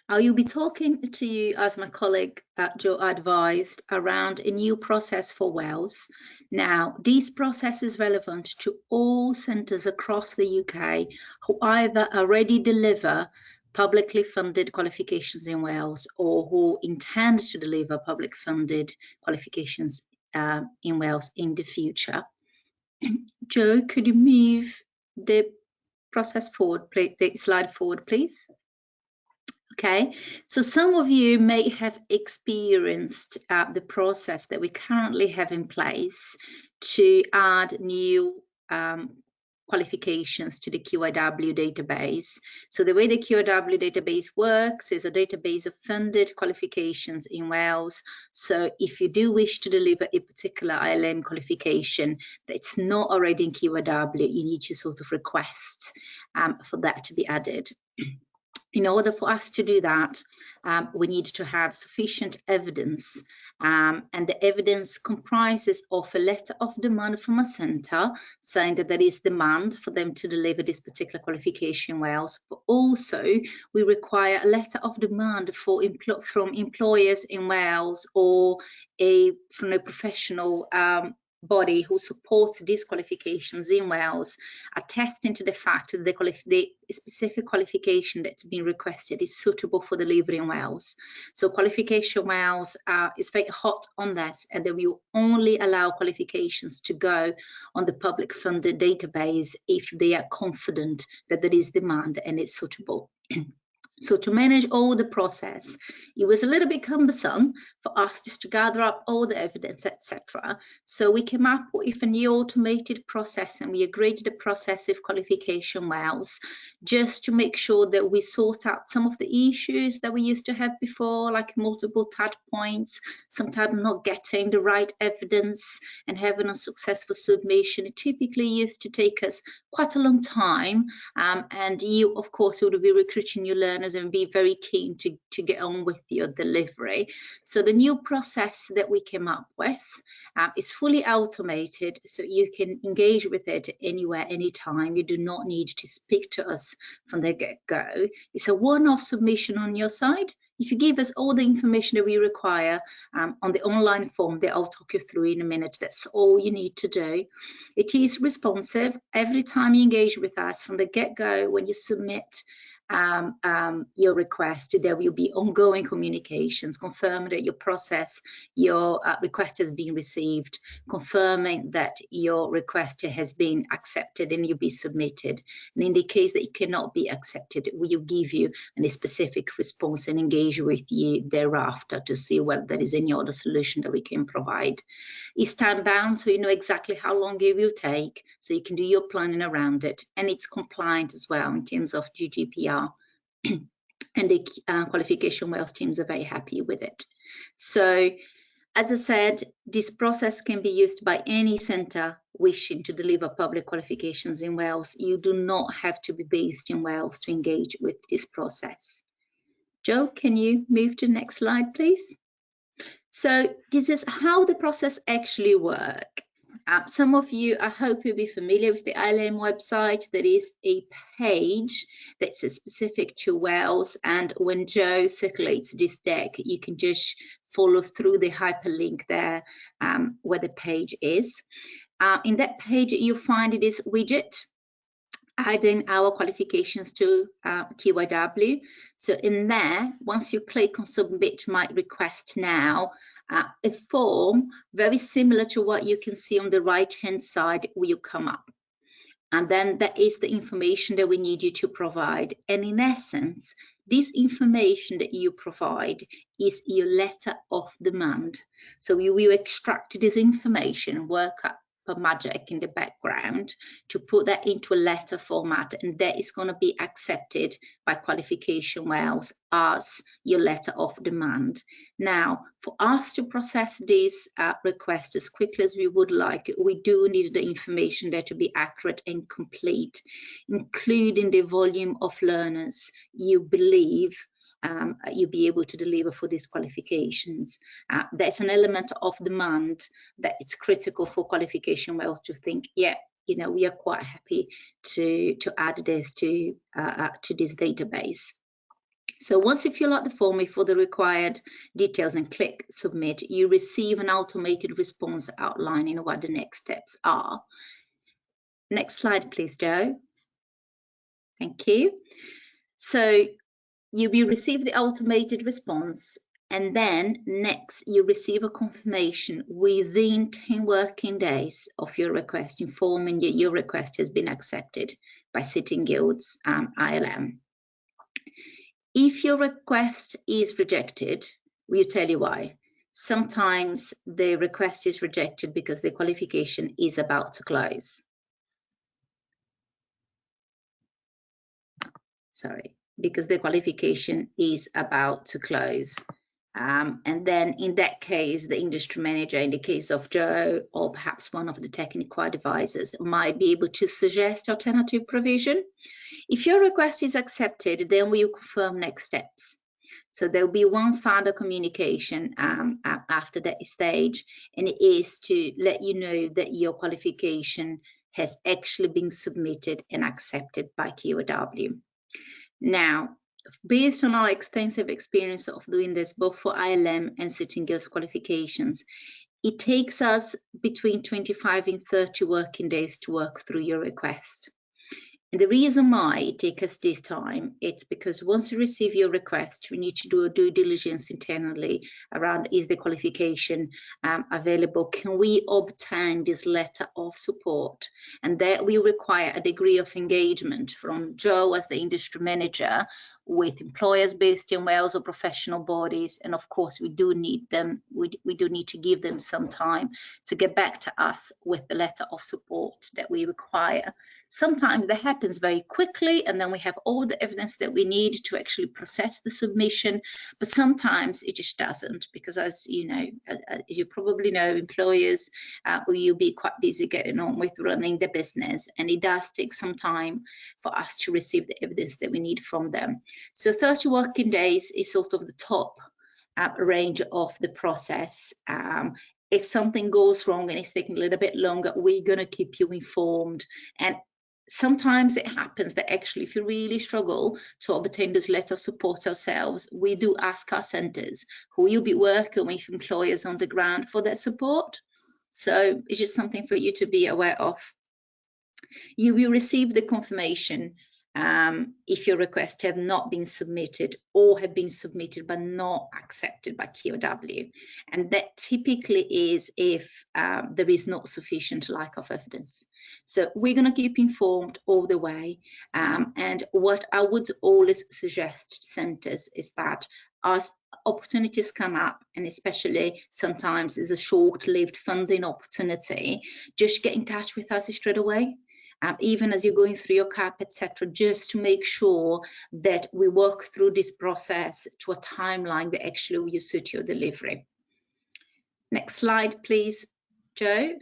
I will be talking to you, as my colleague Joe advised, around a new process for Wales. Now, this process is relevant to all centres across the UK who either already deliver publicly funded qualifications in Wales or who intend to deliver public funded qualifications in Wales in the future. Joe, could you move the process forward, please, the slide forward, please? Okay, so some of you may have experienced the process that we currently have in place to add new qualifications to the QIW database. So the way the QIW database works is a database of funded qualifications in Wales. So if you do wish to deliver a particular ILM qualification that's not already in QIW, you need to sort of request for that to be added. In order for us to do that, we need to have sufficient evidence, and the evidence comprises of a letter of demand from a centre saying that there is demand for them to deliver this particular qualification in Wales, but also we require a letter of demand from employers in Wales or from a professional body who supports these qualifications in Wales, attesting to the fact that the specific qualification that's been requested is suitable for delivery in Wales. So Qualification Wales is very hot on this, and they will only allow qualifications to go on the public funded database if they are confident that there is demand and it's suitable. So to manage all the process, it was a little bit cumbersome for us just to gather up all the evidence, etc. So we came up with a new automated process, and we agreed to the process of Qualification Wales just to make sure that we sort out some of the issues that we used to have before, like multiple touch points, sometimes not getting the right evidence and having a successful submission. It typically used to take us quite a long time, and you, of course, would be recruiting new learners and be very keen to get on with your delivery. So the new process that we came up with is fully automated, so you can engage with it anywhere, anytime. You do not need to speak to us from the get-go. It's a one-off submission on your side. If you give us all the information that we require on the online form that I'll talk you through in a minute, that's all you need to do. It is responsive. Every time you engage with us from the get-go, when you submit your request, there will be ongoing communications confirming that your request has been received, confirming that your request has been accepted and you'll be submitted. And in the case that it cannot be accepted, we will give you a specific response and engage with you thereafter to see whether there is any other solution that we can provide. It's time bound, so you know exactly how long it will take, so you can do your planning around it, and it's compliant as well in terms of GDPR. And the Qualification Wales teams are very happy with it. So, as I said, this process can be used by any centre wishing to deliver public qualifications in Wales. You do not have to be based in Wales to engage with this process. Joe, can you move to the next slide, please? So this is how the process actually works. Some of you, I hope you'll be familiar with the ILM website. There is a page that's specific to Wales, and when Joe circulates this deck, you can just follow through the hyperlink there where the page is. In that page, you'll find this widget adding our qualifications to QIW. So in there, once you click on Submit My Request Now, a form very similar to what you can see on the right-hand side will come up. And then that is the information that we need you to provide. And in essence, this information that you provide is your letter of demand. So we will extract this information, work up a magic in the background to put that into a letter format, and that is going to be accepted by Qualification Wales as your letter of demand. Now, for us to process this request as quickly as we would like, we do need the information there to be accurate and complete, including the volume of learners you believe you'll be able to deliver for these qualifications. There's an element of demand that it's critical for Qualification Wales to think, yeah, you know, we are quite happy to add this to this database. So once you fill out the form for the required details and click Submit, you receive an automated response outlining what the next steps are. Next slide, please, Joe. Thank you. So you will receive the automated response, and then next you receive a confirmation within 10 working days of your request, informing that your request has been accepted by Sitting Guilds ILM. If your request is rejected, we'll tell you why. Sometimes the request is rejected because the qualification is about to close. Sorry, because the qualification is about to close. And then in that case, the industry manager, in the case of Joe, or perhaps one of the technical advisors, might be able to suggest alternative provision. If your request is accepted, then we will confirm next steps. So there will be one further communication after that stage, and it is to let you know that your qualification has actually been submitted and accepted by QAW. Now, based on our extensive experience of doing this both for ILM and Sitting Girls qualifications, it takes us between 25 and 30 working days to work through your request. And the reason why it takes us this time, it's because once you receive your request, we need to do a due diligence internally around, is the qualification available? Can we obtain this letter of support? And that will require a degree of engagement from Joe as the industry manager with employers based in Wales or professional bodies. And of course, we do need them. We do need to give them some time to get back to us with the letter of support that we require. Sometimes that happens very quickly, and then we have all the evidence that we need to actually process the submission. But sometimes it just doesn't, because as you know, as you probably know, employers will be quite busy getting on with running the business, and it does take some time for us to receive the evidence that we need from them. So 30 working days is sort of the top range of the process. If something goes wrong and it's taking a little bit longer, we're going to keep you informed. And sometimes it happens that actually, if you really struggle to obtain this letter of support ourselves, we do ask our centres who will be working with employers on the ground for that support. So it's just something for you to be aware of. You will receive the confirmation if your requests have not been submitted or have been submitted but not accepted by QAW. And that typically is if there is not sufficient lack of evidence. So we're going to keep informed all the way. And what I would always suggest to centres is that as opportunities come up, and especially sometimes it's a short-lived funding opportunity, just get in touch with us straight away. Even as you're going through your CAP, etc., just to make sure that we work through this process to a timeline that actually will suit your delivery. Next slide, please, Joe.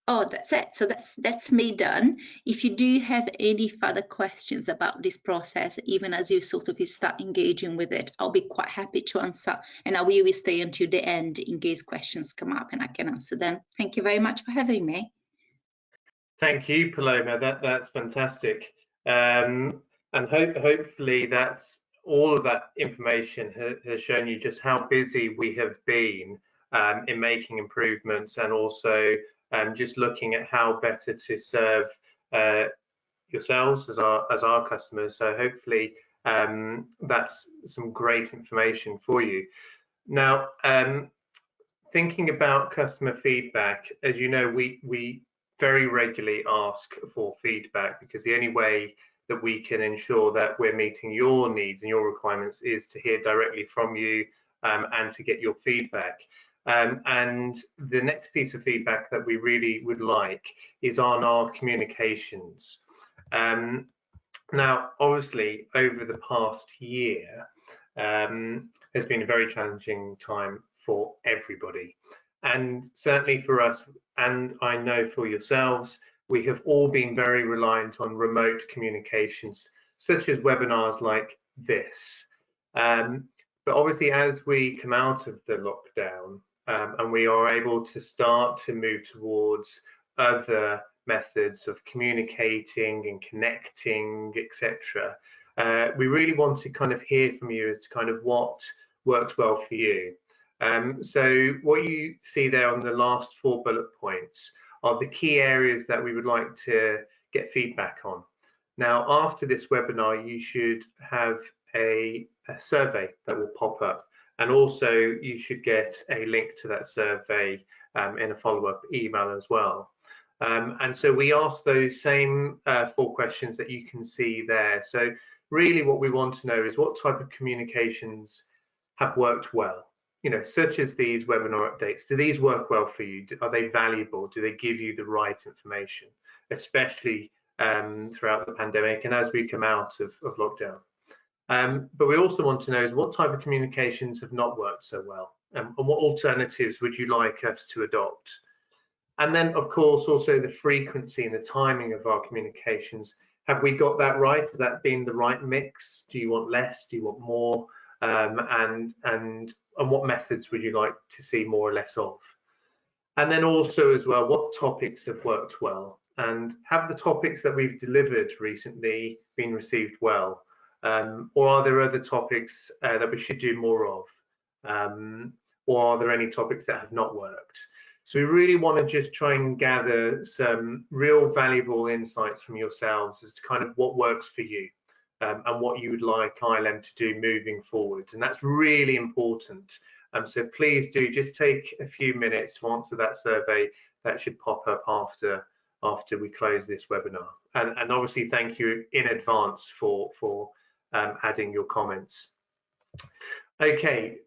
Oh, that's it. So that's me done. If you do have any further questions about this process, even as you sort of start engaging with it, I'll be quite happy to answer, and I will stay until the end in case questions come up and I can answer them. Thank you very much for having me. Thank you, Paloma. That's fantastic. And hopefully that's all of that information has shown you just how busy we have been in making improvements, and also just looking at how better to serve yourselves as our customers. So hopefully that's some great information for you. Now, thinking about customer feedback, as you know, we very regularly ask for feedback, because the only way that we can ensure that we're meeting your needs and your requirements is to hear directly from you and to get your feedback. And the next piece of feedback that we really would like is on our communications. Now, obviously, over the past year has been a very challenging time for everybody. And certainly for us, and I know for yourselves, we have all been very reliant on remote communications, such as webinars like this. But obviously, as we come out of the lockdown and we are able to start to move towards other methods of communicating and connecting, etc., we really want to kind of hear from you as to kind of what works well for you. So what you see there on the last 4 bullet points are the key areas that we would like to get feedback on. Now, after this webinar, you should have a survey that will pop up, and also you should get a link to that survey in a follow-up email as well. And so we ask those same 4 questions that you can see there. So really what we want to know is what type of communications have worked well. You know, such as these webinar updates. Do these work well for you? Are they valuable? Do they give you the right information, especially throughout the pandemic and as we come out of lockdown? But we also want to know is what type of communications have not worked so well, and what alternatives would you like us to adopt? And then, of course, also the frequency and the timing of our communications. Have we got that right? Has that been the right mix? Do you want less? Do you want more? And what methods would you like to see more or less of? And then also as well, what topics have worked well? And have the topics that we've delivered recently been received well? Or are there other topics that we should do more of? Or are there any topics that have not worked? So we really want to just try and gather some real valuable insights from yourselves as to kind of what works for you and what you would like ILM to do moving forward. And that's really important. So please do just take a few minutes to answer that survey. That should pop up after we close this webinar. And obviously, thank you in advance for adding your comments. Okay,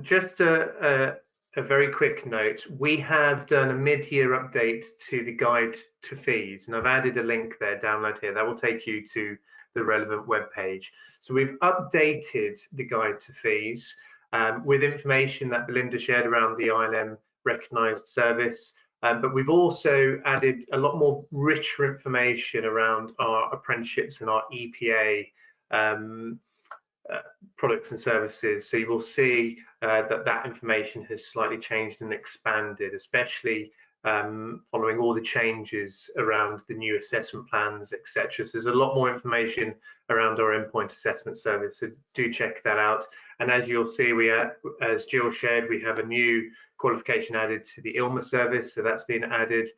just a very quick note. We have done a mid-year update to the guide to fees, and I've added a link there, download here. That will take you to the relevant web page. So we've updated the guide to fees with information that Belinda shared around the ILM recognised service, but we've also added a lot more richer information around our apprenticeships and our EPA products and services. So you will see that information has slightly changed and expanded, especially following all the changes around the new assessment plans, etc. So there's a lot more information around our endpoint assessment service, so do check that out. And as you'll see, as Jill shared, we have a new qualification added to the Ilm service, so that's been added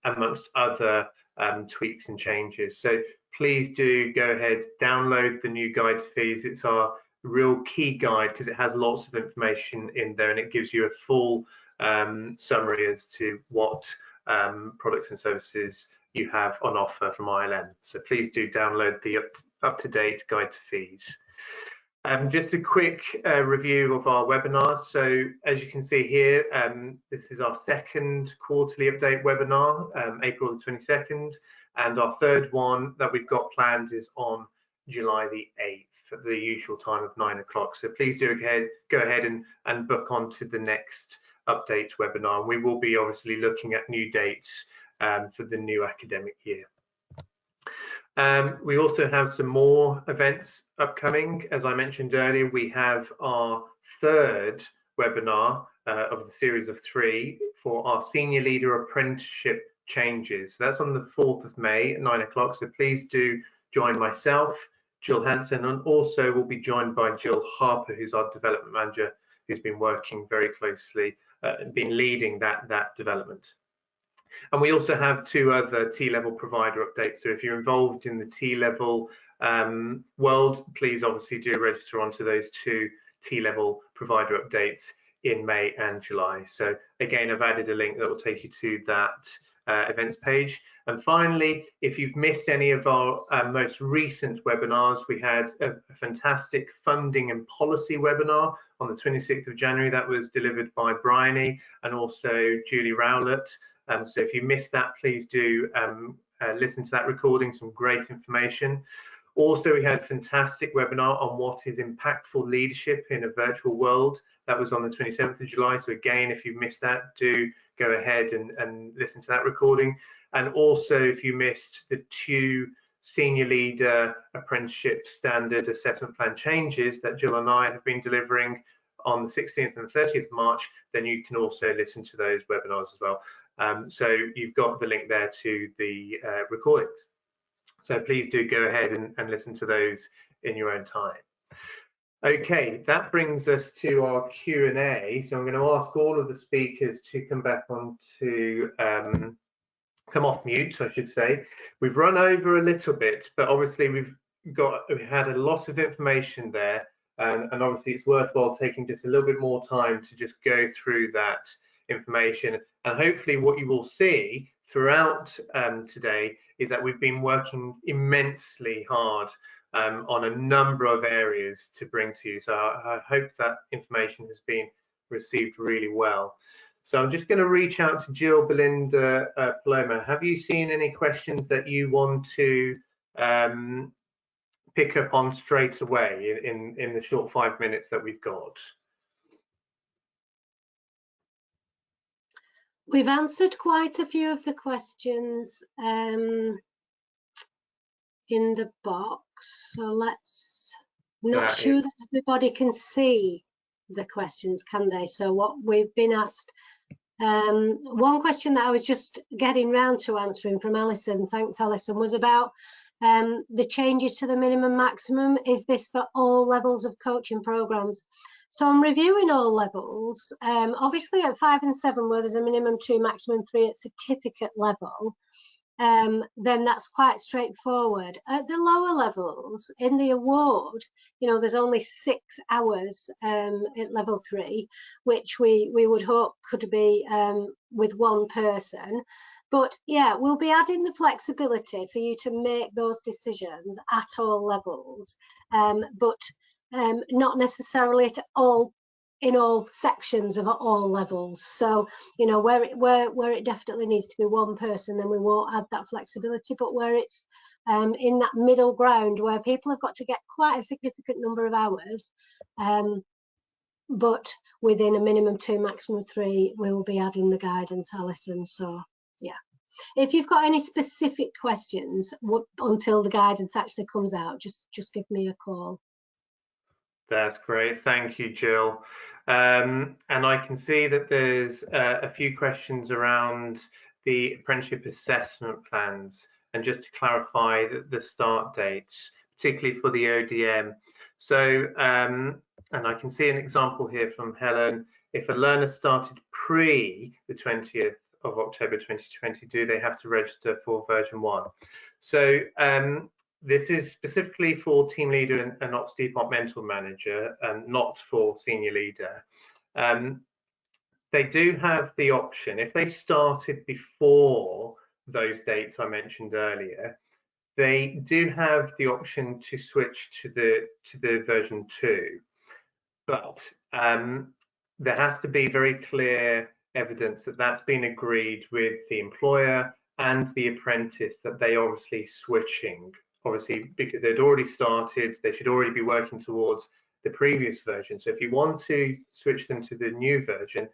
amongst other tweaks and changes. So please do go ahead, download the new guide to fees. It's our real key guide because it has lots of information in there and it gives you a full summary as to what products and services you have on offer from ILM. So please do download the up-to-date guide to fees. Just a quick review of our webinars. So as you can see here, this is our second quarterly update webinar, April the 22nd, and our third one that we've got planned is on July the 8th at the usual time of 9 o'clock. So please do go ahead and book onto the next update webinar. We will be obviously looking at new dates for the new academic year. We also have some more events upcoming. As I mentioned earlier, we have our third webinar of the series of 3 for our Senior Leader Apprenticeship changes. So that's on the 4th of May at 9 o'clock. So please do join myself, Jill Hansen, and also we'll be joined by Jill Harper, who's our development manager, who's been working very closely and been leading that development. And we also have 2 other T-level provider updates. So if you're involved in the T-level world, please obviously do register onto those 2 T-level provider updates in May and July. So again, I've added a link that will take you to that events page. And finally, if you've missed any of our most recent webinars, we had a fantastic funding and policy webinar on the 26th of January that was delivered by Bryony and also Julie Rowlett. So if you missed that, please do listen to that recording, some great information. Also, we had a fantastic webinar on what is impactful leadership in a virtual world. That was on the 27th of July. So again, if you missed that, do go ahead and listen to that recording. And also, if you missed the 2 Senior Leader Apprenticeship Standard Assessment Plan changes that Jill and I have been delivering on the 16th and 30th of March, then you can also listen to those webinars as well. So you've got the link there to the recordings. So please do go ahead and listen to those in your own time. Okay, that brings us to our Q&A. So I'm going to ask all of the speakers to come back on to come off mute, I should say. We've run over a little bit, but obviously we had a lot of information there, and obviously it's worthwhile taking just a little bit more time to just go through that information. And hopefully what you will see throughout today is that we've been working immensely hard on a number of areas to bring to you. So I hope that information has been received really well. So I'm just going to reach out to Jill, Belinda, Paloma. Have you seen any questions that you want to pick up on straight away in the short 5 minutes that we've got? We've answered quite a few of the questions in the box, so let's not sure that everybody can see the questions, can they? So what we've been asked, one question that I was just getting round to answering from Alison, thanks Alison, was about the changes to the minimum maximum. Is this for all levels of coaching programs? So I'm reviewing all levels. Obviously at 5 and 7, where there's a minimum 2, maximum 3 at certificate level, then that's quite straightforward. At the lower levels, in the award, you know, there's only 6 hours at level 3, which we would hope could be with one person. But yeah, we'll be adding the flexibility for you to make those decisions at all levels, but not necessarily at all, in all sections of all levels. So, you know, where it definitely needs to be one person, then we won't add that flexibility. But where it's in that middle ground, where people have got to get quite a significant number of hours, but within a minimum 2, maximum 3, we will be adding the guidance, Alison. So yeah, if you've got any specific questions until the guidance actually comes out, just give me a call. That's great, thank you, Jill. And I can see that there's a few questions around the apprenticeship assessment plans, and just to clarify the start dates, particularly for the ODM. So, and I can see an example here from Helen. If a learner started pre the 20th of October 2020, do they have to register for version 1? So this is specifically for team leader and ops departmental manager, and not for senior leader. They do have the option, if they started before those dates I mentioned earlier, they do have the option to switch to the version 2, but there has to be very clear evidence that that's been agreed with the employer and the apprentice, that they are obviously switching. Obviously, because they'd already started, they should already be working towards the previous version. So if you want to switch them to the new version,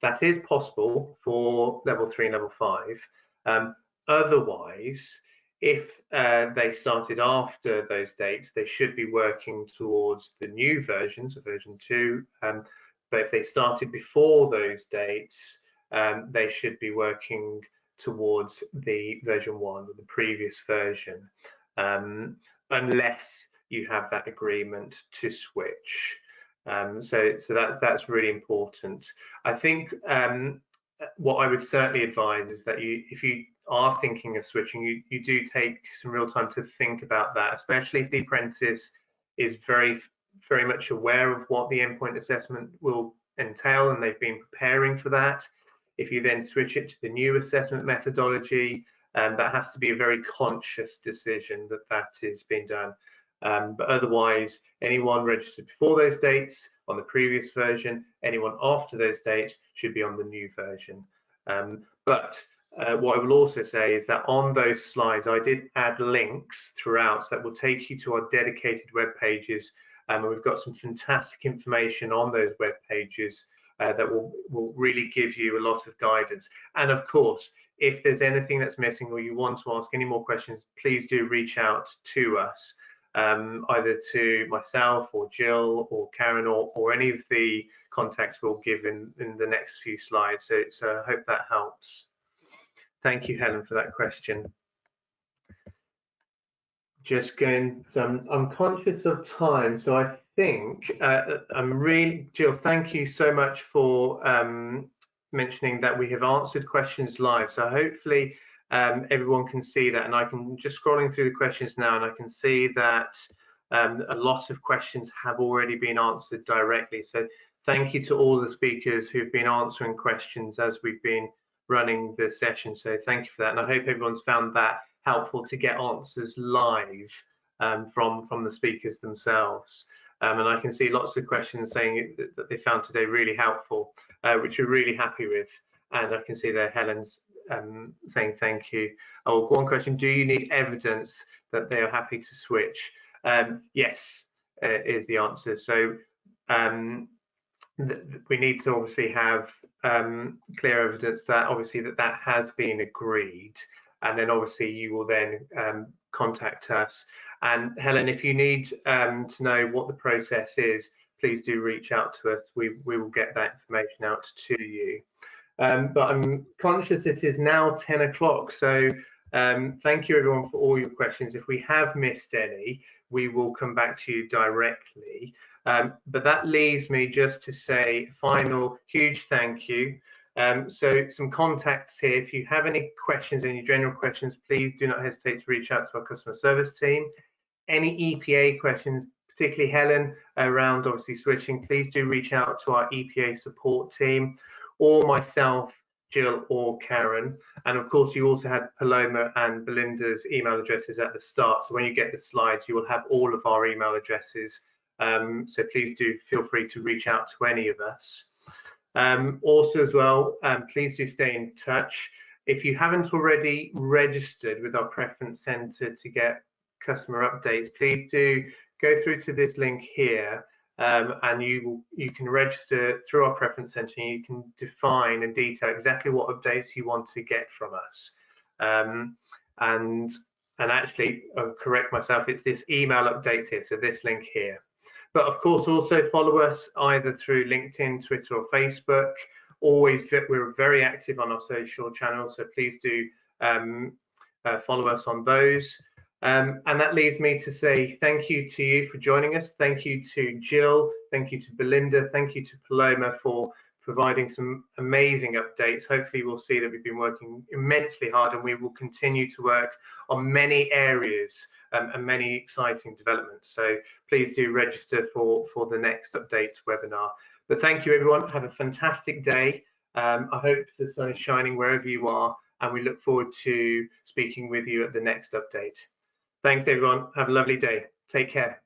that is possible for level 3 and level 5. Otherwise, if they started after those dates, they should be working towards the new version, so version 2. But if they started before those dates, they should be working towards the version 1, or the previous version, unless you have that agreement to switch. So that's really important. I think what I would certainly advise is that if you are thinking of switching, you do take some real time to think about that, especially if the apprentice is very much aware of what the endpoint assessment will entail and they've been preparing for that. If you then switch it to the new assessment methodology, that has to be a very conscious decision that is being done. But otherwise, anyone registered before those dates on the previous version, anyone after those dates should be on the new version. But what I will also say is that on those slides, I did add links throughout that will take you to our dedicated web pages, and we've got some fantastic information on those web pages that will really give you a lot of guidance. And of course, if there's anything that's missing or you want to ask any more questions, please do reach out to us, either to myself or Jill or Karen or any of the contacts we'll give in the next few slides. So I hope that helps. Thank you, Helen, for that question. Just going, so I'm conscious of time, so I think Jill, thank you so much for mentioning that we have answered questions live. So hopefully everyone can see that, and I can just scrolling through the questions now, and I can see that a lot of questions have already been answered directly. So thank you to all the speakers who've been answering questions as we've been running the session. So thank you for that, and I hope everyone's found that helpful to get answers live from the speakers themselves. And I can see lots of questions saying that they found today really helpful, which we're really happy with. And I can see there Helen's saying thank you. Oh, one question, do you need evidence that they are happy to switch? Yes, is the answer. So we need to obviously have clear evidence that obviously that has been agreed, and then obviously you will then contact us. And Helen, if you need to know what the process is, please do reach out to us. We will get that information out to you. But I'm conscious it is now 10 o'clock, so thank you everyone for all your questions. If we have missed any, we will come back to you directly. But that leaves me just to say a final huge thank you. So some contacts here. If you have any questions, any general questions, please do not hesitate to reach out to our customer service team. Any EPA questions, particularly Helen, around obviously switching, please do reach out to our EPA support team, or myself, Jill, or Karen. And of course, you also had Paloma and Belinda's email addresses at the start. So when you get the slides, you will have all of our email addresses. So please do feel free to reach out to any of us. Also as well, please do stay in touch. If you haven't already registered with our Preference Centre to get customer updates, please do go through to this link here, and you can register through our Preference Centre, and you can define and detail exactly what updates you want to get from us. And actually, I'll correct myself, it's this email updates here, so this link here. But of course, also follow us either through LinkedIn, Twitter, or Facebook. We're very active on our social channels, so please do follow us on those. And that leaves me to say thank you to you for joining us. Thank you to Jill. Thank you to Belinda. Thank you to Paloma for providing some amazing updates. Hopefully we'll see that we've been working immensely hard, and we will continue to work on many areas and many exciting developments. So please do register for the next update webinar. But thank you everyone. Have a fantastic day. I hope the sun is shining wherever you are, and we look forward to speaking with you at the next update. Thanks everyone. Have a lovely day. Take care.